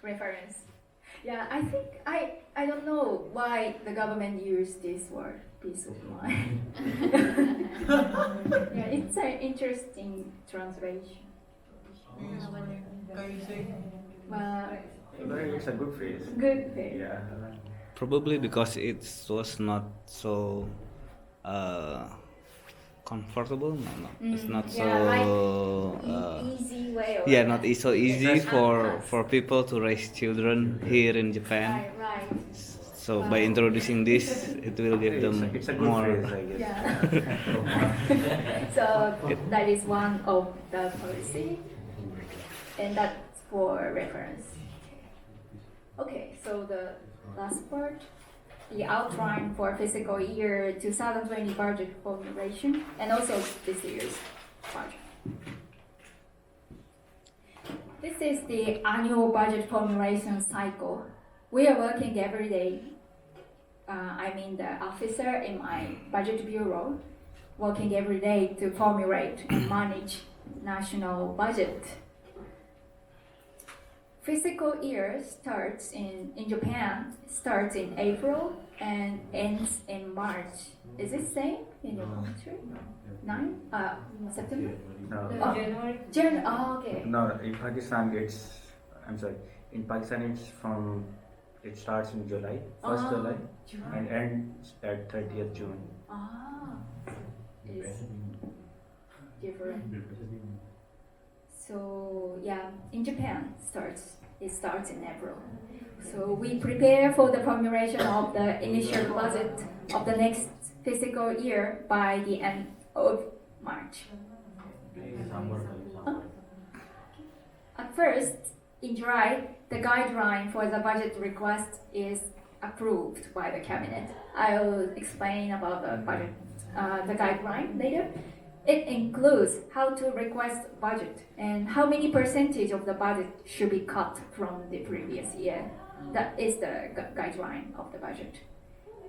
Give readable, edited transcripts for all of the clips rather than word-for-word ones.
reference. Yeah, I think I don't know why the government used this word, peace of mind. Yeah, it's an interesting translation. Well, It's a good phrase. good phrase. Yeah. Probably because it was not so comfortable. No, it's not so. Easy way. Or Yeah, not so easy Shortcuts. for people to raise children here in Japan. Right. So by introducing this, it will give them It's a good more. phrase, I guess. Yeah. So that is one of the policy, and that's for reference. Okay, so the last part, the outline for fiscal year 2020 budget formulation, and also this year's budget. This is the annual budget formulation cycle. We are working every day. The officer in my budget bureau, working every day to formulate and manage national budget. Fiscal year starts in Japan, starts in April and ends in March. Is it same in your country? September? No. January. Oh, okay. No, in Pakistan in Pakistan it starts in July, 1st July, and ends at 30th June. It's different. So yeah, in Japan it starts in April. So we prepare for the formulation of the initial budget of the next fiscal year by the end of March. At first, in July, the guideline for the budget request is approved by the cabinet. I'll explain about the budget, the guideline later. It includes how to request budget and how many percentage of the budget should be cut from the previous year. That is the guideline of the budget.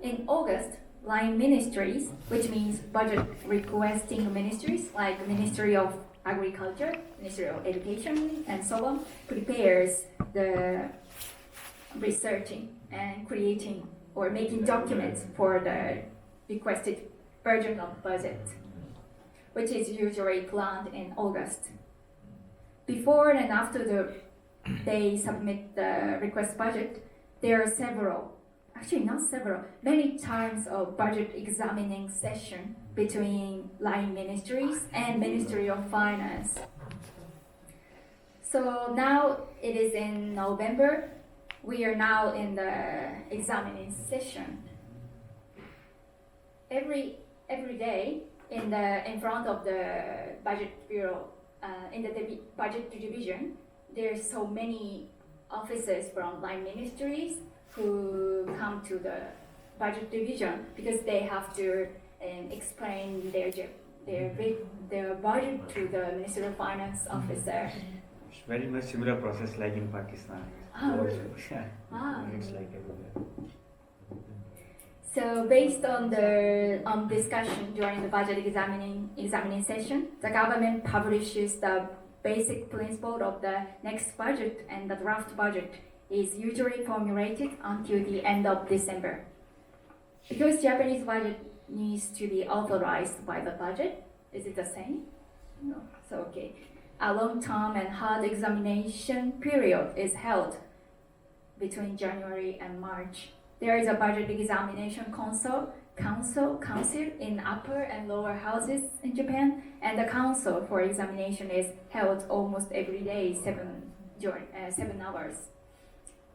In August, line ministries, which means budget requesting ministries like Ministry of Agriculture, Ministry of Education, and so on, prepares the researching and creating or making documents for the requested version of budget, which is usually planned in August. Before and after they submit the request budget, there are many times of budget examining session between line ministries and Ministry of Finance. So now it is in November. We are now in the examining session. Every day in front of the budget bureau, in the budget division, there's so many officers from line ministries who come to the budget division because they have to explain their budget to the Ministry of Finance officer. It's very much similar process like in Pakistan. It's like everywhere. So based on the discussion during the budget examining session, the government publishes the basic principle of the next budget, and the draft budget is usually formulated until the end of December. Because Japanese budget needs to be authorized by the budget, is it the same? No. So okay. A long-term and hard examination period is held between January and March. There is a budget examination council in upper and lower houses in Japan, and the council for examination is held almost every day, 7 hours.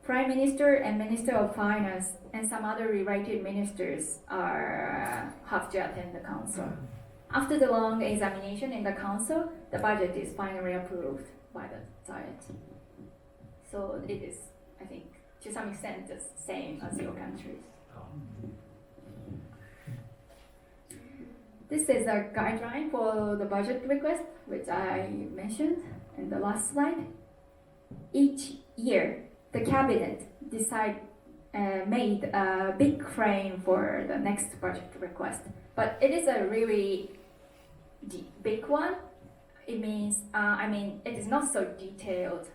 Prime Minister and Minister of Finance and some other related ministers have to attend the council. After the long examination in the council, the budget is finally approved by the Diet. So it is, I think, to some extent the same as your countries. This is a guideline for the budget request, which I mentioned in the last slide. Each year, the cabinet made a big frame for the next budget request, but it is a really big one. It means, it is not so detailed.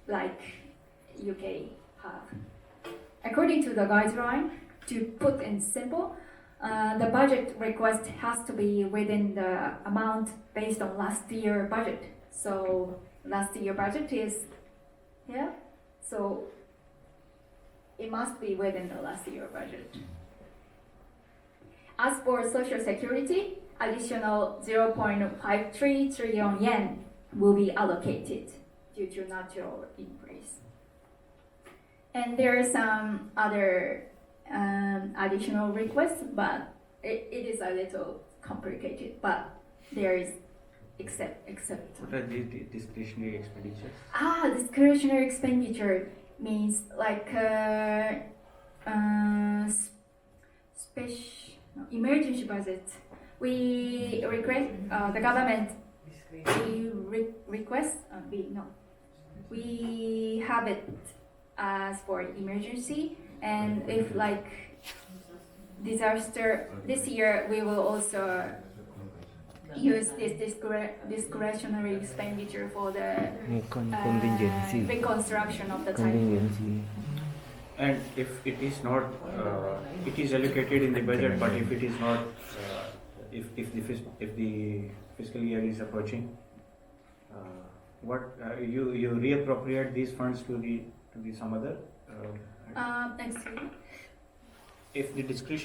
like UK have. According to the guideline, to put in simple, the budget request has to be within the amount based on last year budget. So last year budget is here, so it must be within the last year budget. As for Social Security, additional 0.53 trillion yen will be allocated due to natural increase. And there are some other additional requests, but it is a little complicated, but there is except. What are these discretionary expenditures? Discretionary expenditure means like emergency budget. We request the government. We have it as for emergency, and if like disaster this year, we will also use this discretionary expenditure for the Contingency. reconstruction of the typhoon. Contingency. And if it is not, it is allocated in the budget, but if it is not, if the fiscal year is approaching, what you reappropriate these funds to the some other? Excuse me. If the discretion